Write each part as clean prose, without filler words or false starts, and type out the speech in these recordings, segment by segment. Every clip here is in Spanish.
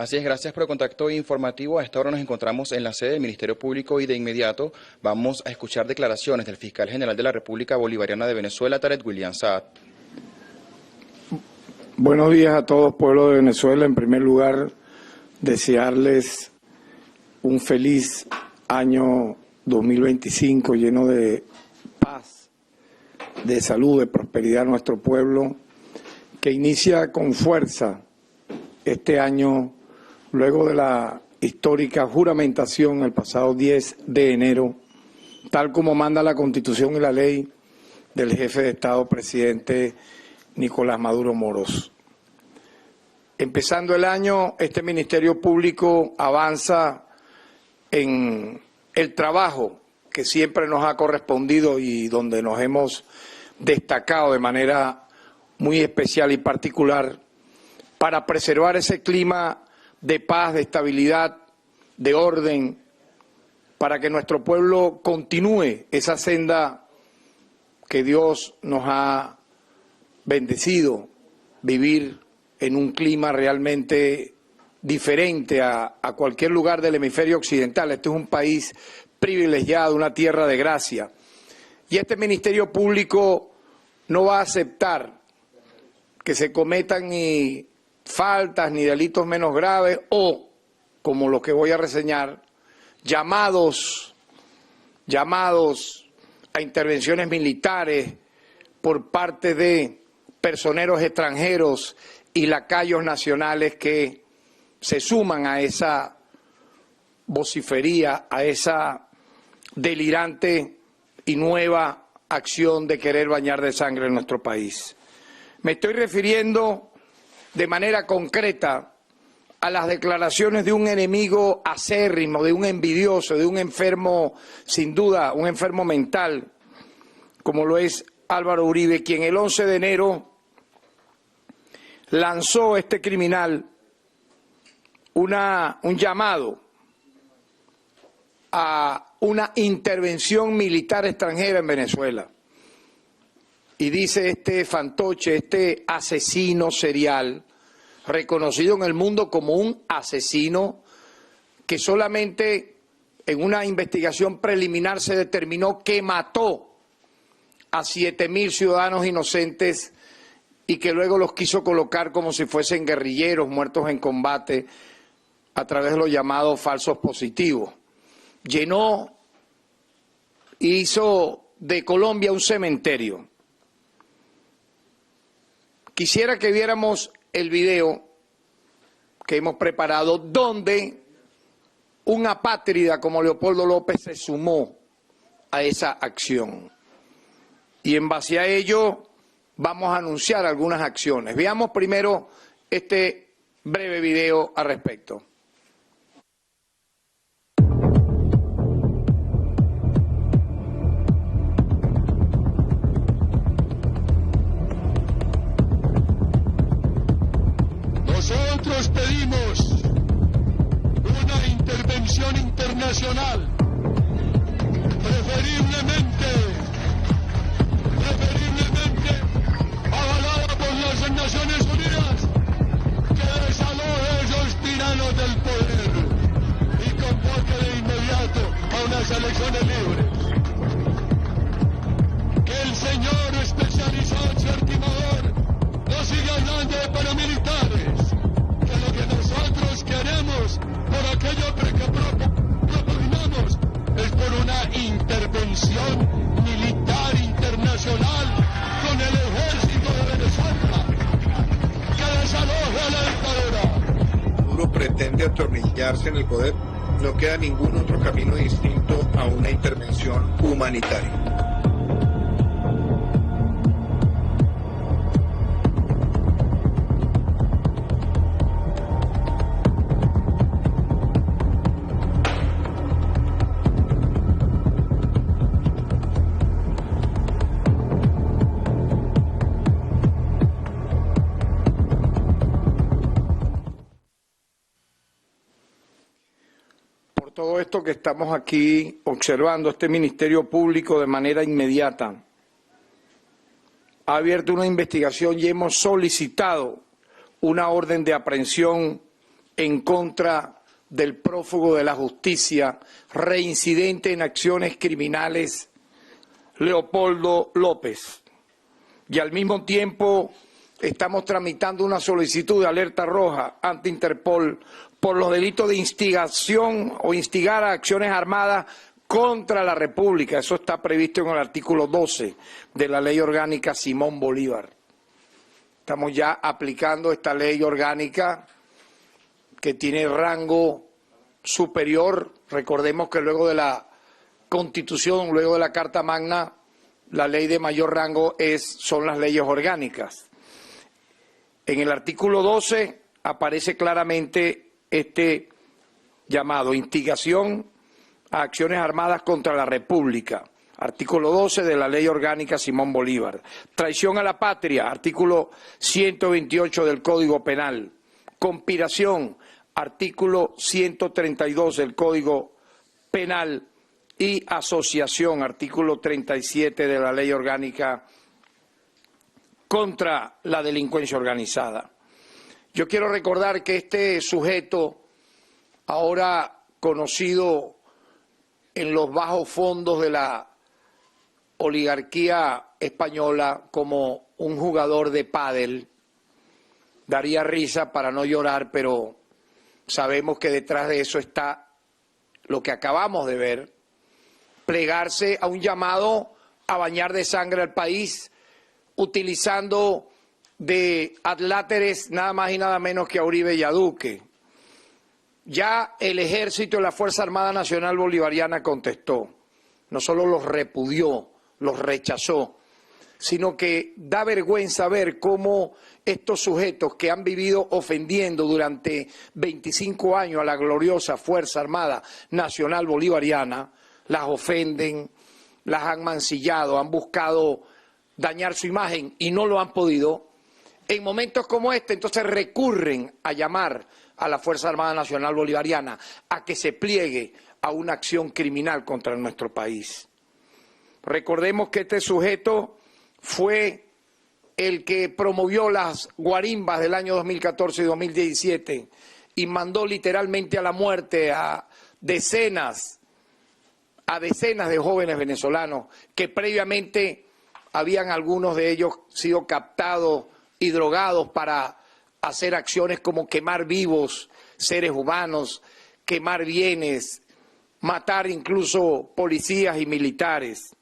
Así es, gracias por el contacto informativo. A esta hora nos encontramos en la sede del Ministerio Público y de inmediato vamos a escuchar declaraciones del fiscal general de la República Bolivariana de Venezuela, Tarek William Saad. Buenos días a todos, pueblo de Venezuela. En primer lugar, desearles un feliz año 2025 lleno de paz, de salud, de prosperidad a nuestro pueblo, que inicia con fuerza este año luego de la histórica juramentación el pasado 10 de enero, tal como manda la Constitución y la ley del jefe de Estado, presidente Nicolás Maduro Moros. Empezando el año, este Ministerio Público avanza en el trabajo que siempre nos ha correspondido y donde nos hemos destacado de manera muy especial y particular para preservar ese clima de paz, de estabilidad, de orden, para que nuestro pueblo continúe esa senda que Dios nos ha bendecido, vivir en un clima realmente diferente a cualquier lugar del hemisferio occidental. Este es un país privilegiado, una tierra de gracia. Y este Ministerio Público no va a aceptar que se cometan ni faltas ni delitos menos graves o, como los que voy a reseñar, llamados a intervenciones militares por parte de personeros extranjeros y lacayos nacionales que se suman a esa vocifería, a esa delirante y nueva acción de querer bañar de sangre en nuestro país. Me estoy refiriendo de manera concreta a las declaraciones de un enemigo acérrimo, de un envidioso, de un enfermo, sin duda, un enfermo mental, como lo es Álvaro Uribe, quien el 11 de enero lanzó este criminal un llamado a una intervención militar extranjera en Venezuela. Y dice este fantoche, este asesino serial, reconocido en el mundo como un asesino, que solamente en una investigación preliminar se determinó que mató a 7.000 ciudadanos inocentes y que luego los quiso colocar como si fuesen guerrilleros muertos en combate a través de los llamados falsos positivos. Hizo de Colombia un cementerio. Quisiera que viéramos el video que hemos preparado donde un apátrida como Leopoldo López se sumó a esa acción. Y en base a ello vamos a anunciar algunas acciones. Veamos primero este breve video al respecto. Nosotros pedimos una intervención internacional, preferiblemente avalada por las Naciones Unidas, que desaloje a esos tiranos del poder y convoque de inmediato a unas elecciones libres. Que el señor especializado extorsionador no siga hablando de paramilitares, que lo que nosotros queremos por aquello que propugnamos es por una intervención militar internacional con el ejército de Venezuela que desaloje a la dictadura. Maduro pretende atornillarse en el poder, no queda ningún otro camino distinto a una intervención humanitaria. Todo esto que estamos aquí observando, este Ministerio Público de manera inmediata ha abierto una investigación y hemos solicitado una orden de aprehensión en contra del prófugo de la justicia, reincidente en acciones criminales, Leopoldo López. Y al mismo tiempo estamos tramitando una solicitud de alerta roja ante Interpol por los delitos de instigación o instigar a acciones armadas contra la República. Eso está previsto en el artículo 12 de la Ley Orgánica Simón Bolívar. Estamos ya aplicando esta ley orgánica que tiene rango superior. Recordemos que luego de la Constitución, luego de la Carta Magna, la ley de mayor rango son las leyes orgánicas. En el artículo 12 aparece claramente este llamado instigación a acciones armadas contra la República. Artículo 12 de la Ley Orgánica Simón Bolívar. Traición a la patria, artículo 128 del Código Penal. Conspiración, artículo 132 del Código Penal. Y asociación, artículo 37 de la Ley Orgánica contra la delincuencia organizada. Yo quiero recordar que este sujeto, ahora conocido en los bajos fondos de la oligarquía española como un jugador de pádel, daría risa para no llorar, pero sabemos que detrás de eso está lo que acabamos de ver, plegarse a un llamado a bañar de sangre al país, utilizando de adláteres nada más y nada menos que a Uribe y a Duque. Ya el Ejército y la Fuerza Armada Nacional Bolivariana contestó, no solo los repudió, los rechazó, sino que da vergüenza ver cómo estos sujetos que han vivido ofendiendo durante 25 años a la gloriosa Fuerza Armada Nacional Bolivariana, las ofenden, las han mancillado, han buscado dañar su imagen y no lo han podido. En momentos como este, entonces recurren a llamar a la Fuerza Armada Nacional Bolivariana a que se pliegue a una acción criminal contra nuestro país. Recordemos que este sujeto fue el que promovió las guarimbas del año 2014 y 2017 y mandó literalmente a la muerte a decenas de jóvenes venezolanos que previamente habían algunos de ellos sido captados y drogados para hacer acciones como quemar vivos seres humanos, quemar bienes, matar incluso policías y militares.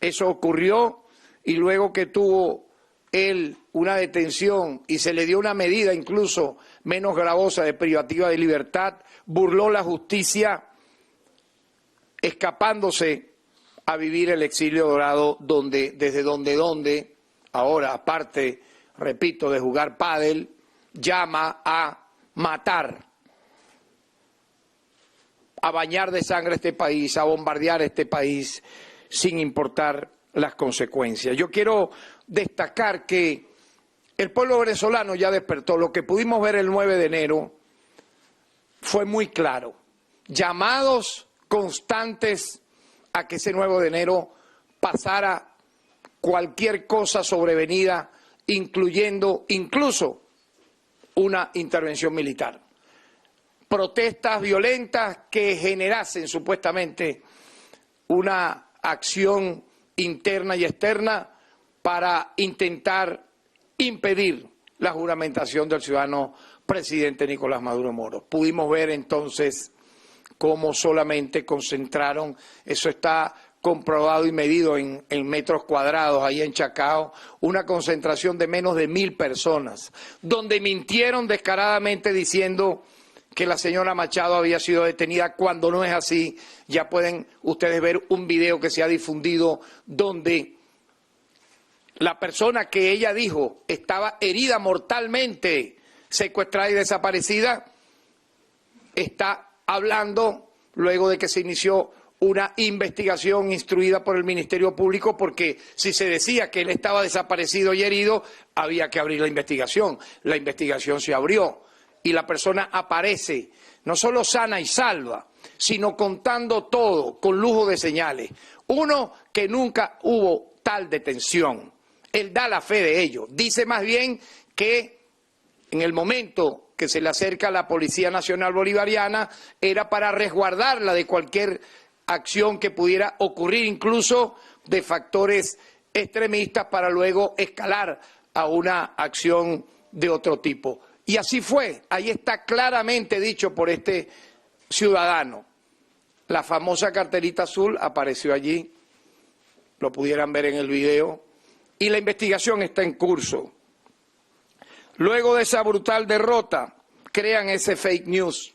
Eso ocurrió y luego que tuvo él una detención y se le dio una medida incluso menos gravosa de privativa de libertad, burló la justicia escapándose a vivir el exilio dorado desde donde ahora, aparte, repito, de jugar pádel, llama a matar, a bañar de sangre este país, a bombardear este país sin importar las consecuencias. Yo quiero destacar que el pueblo venezolano ya despertó. Lo que pudimos ver el 9 de enero fue muy claro. Llamados constantes a que ese 9 de enero pasara cualquier cosa sobrevenida, incluyendo incluso una intervención militar. Protestas violentas que generasen supuestamente una acción interna y externa para intentar impedir la juramentación del ciudadano presidente Nicolás Maduro Moros. Pudimos ver entonces cómo solamente concentraron, eso está comprobado y medido en metros cuadrados, ahí en Chacao, una concentración de menos de 1000 personas, donde mintieron descaradamente diciendo que la señora Machado había sido detenida, cuando no es así. Ya pueden ustedes ver un video que se ha difundido donde la persona que ella dijo estaba herida mortalmente, secuestrada y desaparecida, está hablando luego de que se inició una investigación instruida por el Ministerio Público, porque si se decía que él estaba desaparecido y herido, había que abrir la investigación. La investigación se abrió y la persona aparece no solo sana y salva, sino contando todo con lujo de señales. Uno, que nunca hubo tal detención. Él da la fe de ello. Dice más bien que en el momento que se le acerca a la Policía Nacional Bolivariana era para resguardarla de cualquier acción que pudiera ocurrir, incluso de factores extremistas, para luego escalar a una acción de otro tipo. Y así fue, ahí está claramente dicho por este ciudadano. La famosa carterita azul apareció allí, lo pudieran ver en el video, y la investigación está en curso. Luego de esa brutal derrota, crean ese fake news,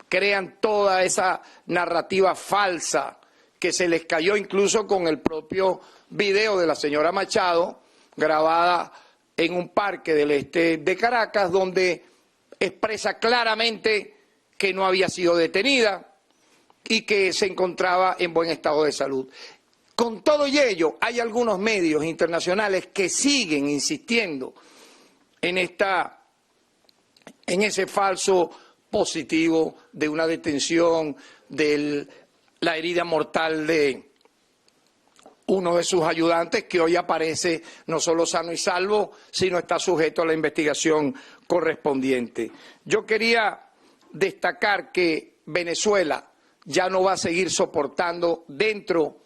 crean toda esa narrativa falsa que se les cayó incluso con el propio video de la señora Machado, grabada en un parque del este de Caracas, donde expresa claramente que no había sido detenida y que se encontraba en buen estado de salud. Con todo y ello, hay algunos medios internacionales que siguen insistiendo en ese falso positivo de una detención, de la herida mortal de uno de sus ayudantes, que hoy aparece no solo sano y salvo, sino está sujeto a la investigación correspondiente. Yo quería destacar que Venezuela ya no va a seguir soportando dentro,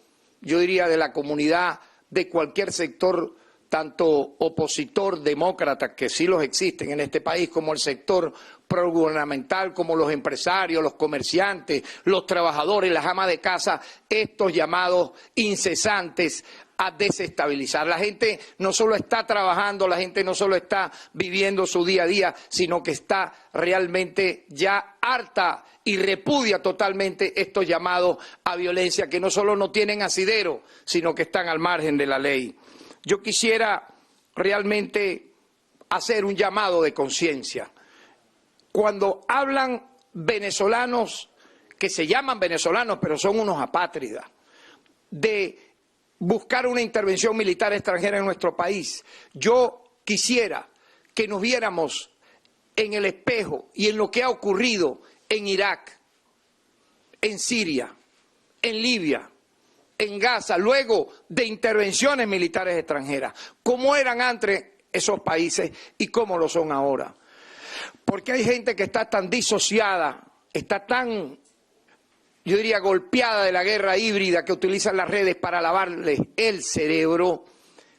yo diría, de la comunidad, de cualquier sector, tanto opositor, demócrata, que sí los existen en este país, como el sector progubernamental, como los empresarios, los comerciantes, los trabajadores, las amas de casa, estos llamados incesantes a desestabilizar. La gente no solo está trabajando, la gente no solo está viviendo su día a día, sino que está realmente ya harta y repudia totalmente estos llamados a violencia, que no solo no tienen asidero, sino que están al margen de la ley. Yo quisiera realmente hacer un llamado de conciencia. Cuando hablan venezolanos, que se llaman venezolanos, pero son unos apátridas, de buscar una intervención militar extranjera en nuestro país, yo quisiera que nos viéramos en el espejo y en lo que ha ocurrido en Irak, en Siria, en Libia, en Gaza, luego de intervenciones militares extranjeras, cómo eran antes esos países y cómo lo son ahora. Porque hay gente que está tan disociada, está tan, yo diría, golpeada de la guerra híbrida, que utilizan las redes para lavarles el cerebro,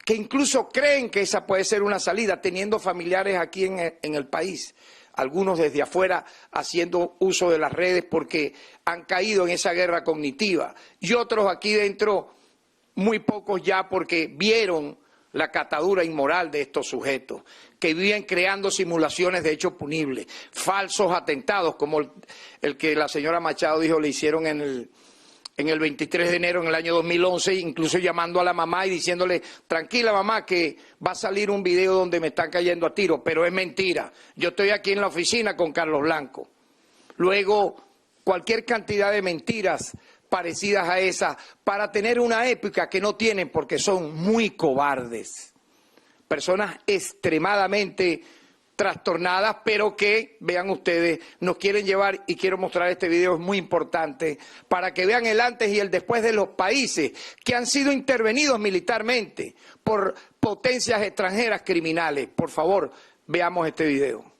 que incluso creen que esa puede ser una salida, teniendo familiares aquí en el país. Algunos desde afuera haciendo uso de las redes porque han caído en esa guerra cognitiva. Y otros aquí dentro, muy pocos ya, porque vieron la catadura inmoral de estos sujetos, que viven creando simulaciones de hechos punibles, falsos atentados, como el que la señora Machado dijo le hicieron en el 23 de enero en el año 2011, incluso llamando a la mamá y diciéndole, tranquila mamá, que va a salir un video donde me están cayendo a tiros, pero es mentira, yo estoy aquí en la oficina con Carlos Blanco. Luego, cualquier cantidad de mentiras parecidas a esas, para tener una épica que no tienen porque son muy cobardes. Personas extremadamente trastornadas, pero que, vean ustedes, nos quieren llevar, y quiero mostrar este video, es muy importante, para que vean el antes y el después de los países que han sido intervenidos militarmente por potencias extranjeras criminales. Por favor, veamos este video.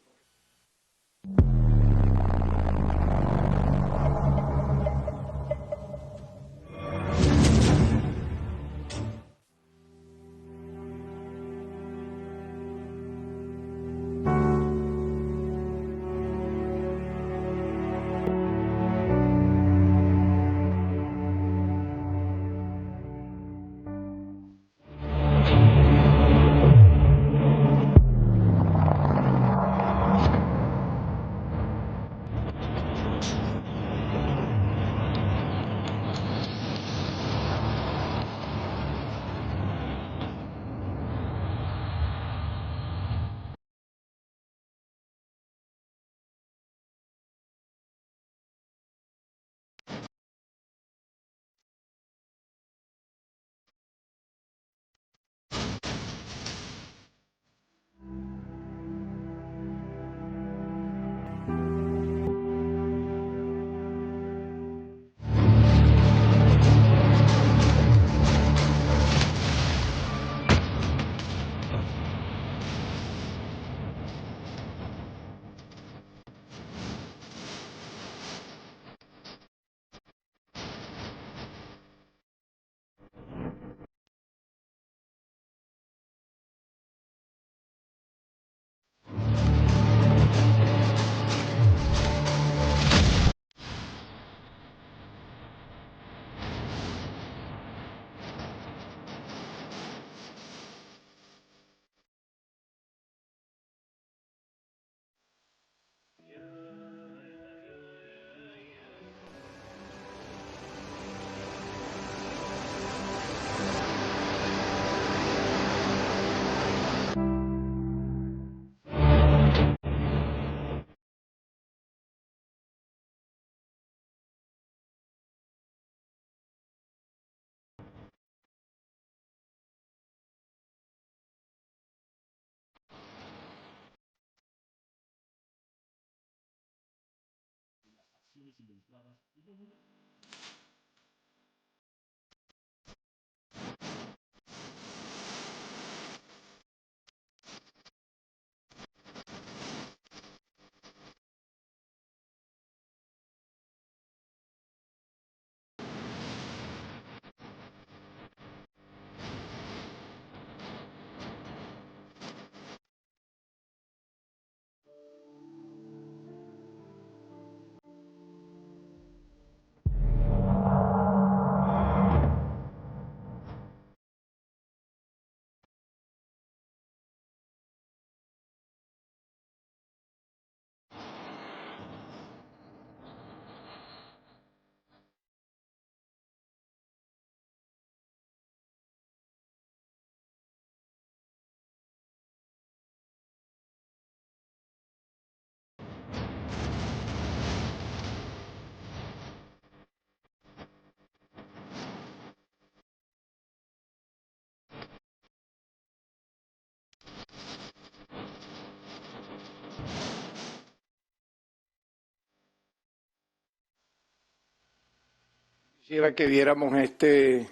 Quisiera que viéramos este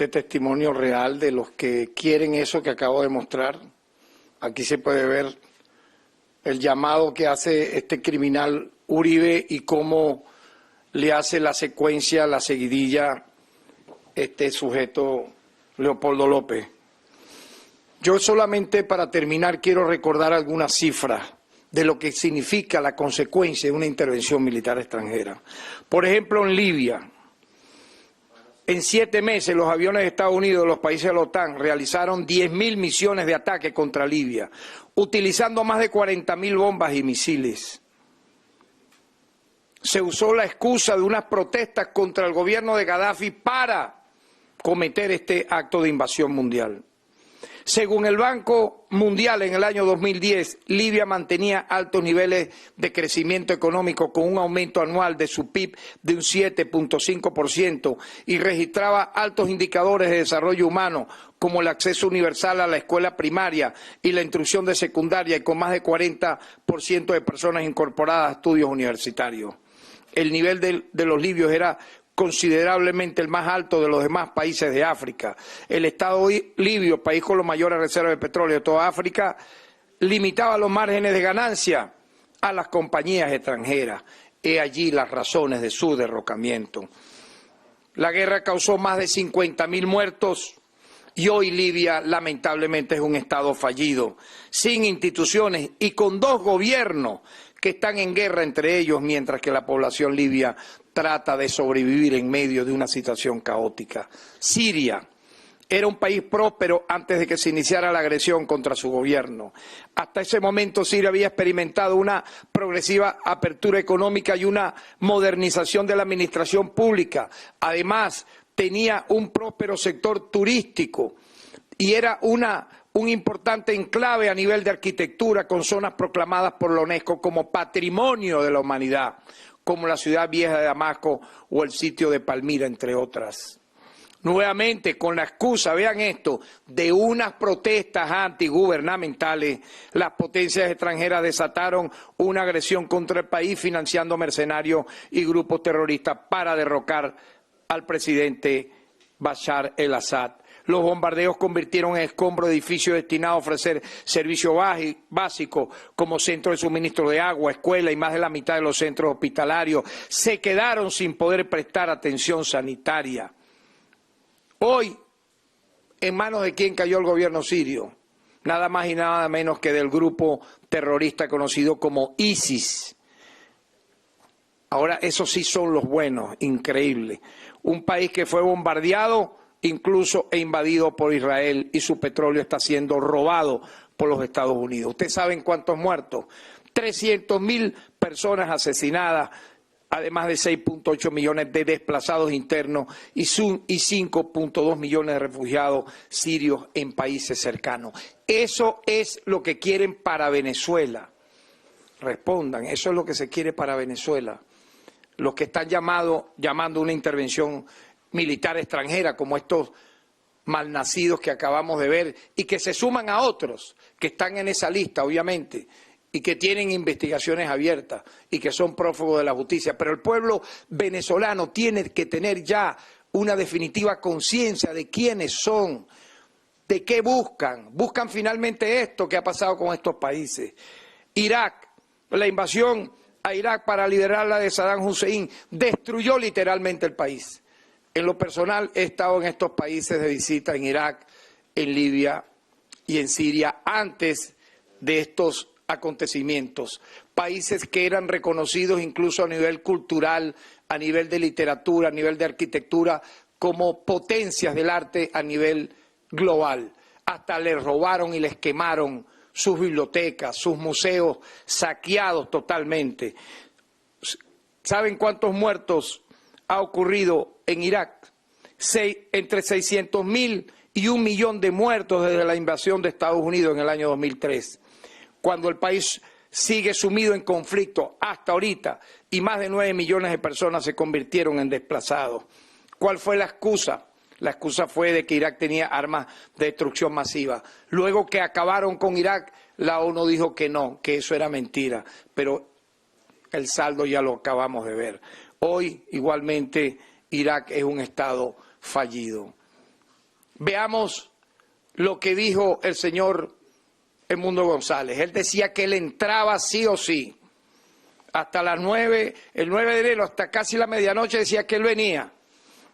testimonio real de los que quieren eso que acabo de mostrar. Aquí se puede ver el llamado que hace este criminal Uribe y cómo le hace la secuencia, la seguidilla, este sujeto Leopoldo López. Yo solamente para terminar quiero recordar algunas cifras de lo que significa la consecuencia de una intervención militar extranjera. Por ejemplo, en Libia, en 7 meses los aviones de Estados Unidos, los países de la OTAN, realizaron 10.000 misiones de ataque contra Libia, utilizando más de 40.000 bombas y misiles. Se usó la excusa de unas protestas contra el gobierno de Gaddafi para cometer este acto de invasión mundial. Según el Banco Mundial, en el año 2010, Libia mantenía altos niveles de crecimiento económico con un aumento anual de su PIB de un 7.5% y registraba altos indicadores de desarrollo humano como el acceso universal a la escuela primaria y la instrucción de secundaria y con más de 40% de personas incorporadas a estudios universitarios. El nivel de los libios era considerablemente el más alto de los demás países de África. El Estado libio, país con las mayores reservas de petróleo de toda África, limitaba los márgenes de ganancia a las compañías extranjeras. He allí las razones de su derrocamiento. La guerra causó más de 50.000 muertos y hoy Libia lamentablemente es un Estado fallido, sin instituciones y con 2 gobiernos que están en guerra entre ellos, mientras que la población libia trata de sobrevivir en medio de una situación caótica. Siria era un país próspero antes de que se iniciara la agresión contra su gobierno. Hasta ese momento Siria había experimentado una progresiva apertura económica y una modernización de la administración pública. Además, tenía un próspero sector turístico y era un importante enclave a nivel de arquitectura con zonas proclamadas por la UNESCO como Patrimonio de la Humanidad, como la ciudad vieja de Damasco o el sitio de Palmira, entre otras. Nuevamente, con la excusa, vean esto, de unas protestas antigubernamentales, las potencias extranjeras desataron una agresión contra el país financiando mercenarios y grupos terroristas para derrocar al presidente Bashar el-Assad. Los bombardeos convirtieron en escombros edificios destinados a ofrecer servicios básicos como centros de suministro de agua, escuela y más de la mitad de los centros hospitalarios se quedaron sin poder prestar atención sanitaria. Hoy, ¿en manos de quién cayó el gobierno sirio? Nada más y nada menos que del grupo terrorista conocido como ISIS. Ahora, esos sí son los buenos, increíble. Un país que fue bombardeado incluso e invadido por Israel y su petróleo está siendo robado por los Estados Unidos. ¿Ustedes saben cuántos muertos? 300.000 personas asesinadas, además de 6.8 millones de desplazados internos y 5.2 millones de refugiados sirios en países cercanos. Eso es lo que quieren para Venezuela. Respondan, eso es lo que se quiere para Venezuela. Los que están llamando una intervención militar extranjera, como estos malnacidos que acabamos de ver, y que se suman a otros que están en esa lista, obviamente, y que tienen investigaciones abiertas y que son prófugos de la justicia. Pero el pueblo venezolano tiene que tener ya una definitiva conciencia de quiénes son, de qué buscan. Buscan finalmente esto que ha pasado con estos países. Irak, la invasión a Irak para liberarla de Saddam Hussein, destruyó literalmente el país. En lo personal he estado en estos países de visita, en Irak, en Libia y en Siria, antes de estos acontecimientos, países que eran reconocidos incluso a nivel cultural, a nivel de literatura, a nivel de arquitectura, como potencias del arte a nivel global. Hasta les robaron y les quemaron sus bibliotecas, sus museos saqueados totalmente. ¿Saben cuántos muertos ha ocurrido en Irak? Entre 600.000 y 1 millón de muertos desde la invasión de Estados Unidos en el año 2003. Cuando el país sigue sumido en conflicto hasta ahorita y más de 9 millones de personas se convirtieron en desplazados. ¿Cuál fue la excusa? La excusa fue de que Irak tenía armas de destrucción masiva. Luego que acabaron con Irak, la ONU dijo que no, que eso era mentira, pero el saldo ya lo acabamos de ver. Hoy, igualmente, Irak es un estado fallido. Veamos lo que dijo el señor Edmundo González. Él decía que él entraba sí o sí. Hasta las 9, el 9 de enero, hasta casi la medianoche decía que él venía.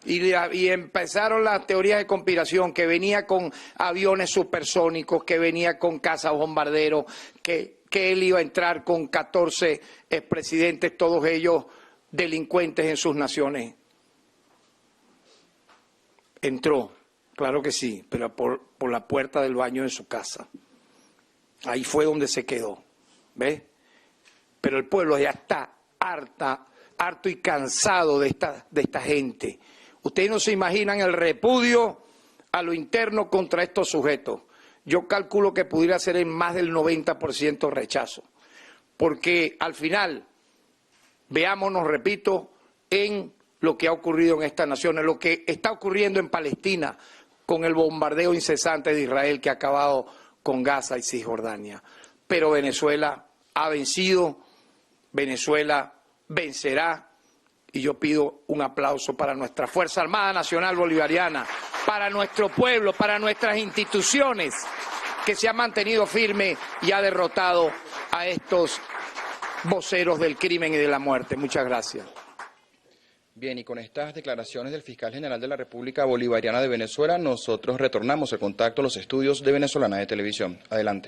Y empezaron las teorías de conspiración, que venía con aviones supersónicos, que venía con cazas bombarderos, que él iba a entrar con 14 expresidentes, todos ellos delincuentes en sus naciones. Entró, claro que sí, pero por la puerta del baño de su casa. Ahí fue donde se quedó, ¿ves? Pero el pueblo ya está harto y cansado de esta gente. Ustedes no se imaginan el repudio a lo interno contra estos sujetos. Yo calculo que pudiera ser en más del 90% rechazo. Porque al final, veámonos, repito, en lo que ha ocurrido en estas naciones, lo que está ocurriendo en Palestina con el bombardeo incesante de Israel que ha acabado con Gaza y Cisjordania. Pero Venezuela ha vencido, Venezuela vencerá, y yo pido un aplauso para nuestra Fuerza Armada Nacional Bolivariana, para nuestro pueblo, para nuestras instituciones, que se han mantenido firme y ha derrotado a estos voceros del crimen y de la muerte. Muchas gracias. Bien, y con estas declaraciones del fiscal general de la República Bolivariana de Venezuela, nosotros retornamos el contacto a los estudios de Venezolana de Televisión. Adelante.